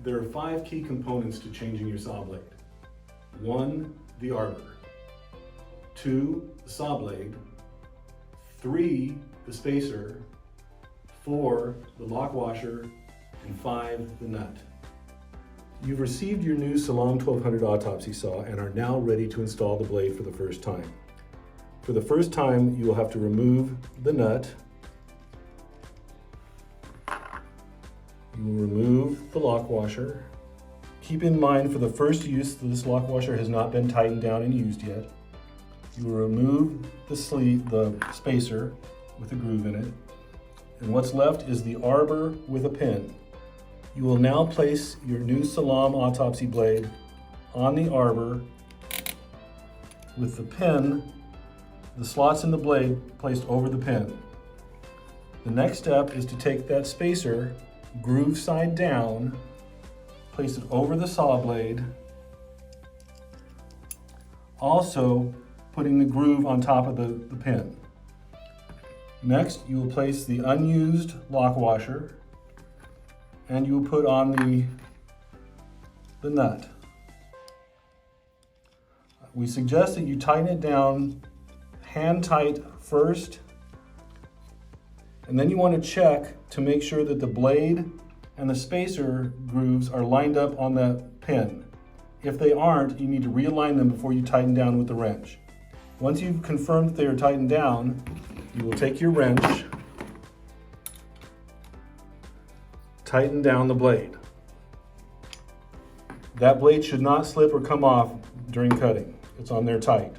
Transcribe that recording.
There are 5 key components to changing your saw blade. 1, the arbor. 2, the saw blade. 3, the spacer. 4, the lock washer. And 5, the nut. You've received your new Salam 1200 autopsy saw and are now ready to install the blade for the first time. For the first time, you will have to remove the nut. You will remove the lock washer. Keep in mind, for the first use, this lock washer has not been tightened down and used yet. You will remove the spacer with a groove in it. And what's left is the arbor with a pin. You will now place your new Salam autopsy blade on the arbor with the pin, the slots in the blade placed over the pin. The next step is to take that spacer, groove side down, place it over the saw blade, also putting the groove on top of the pin. Next, you will place the unused lock washer and you will put on the nut. We suggest that you tighten it down hand tight first, and then you want to check to make sure that the blade and the spacer grooves are lined up on the pin. If they aren't, you need to realign them before you tighten down with the wrench. Once you've confirmed that they are tightened down, you will take your wrench, tighten down the blade. That blade should not slip or come off during cutting. It's on there tight.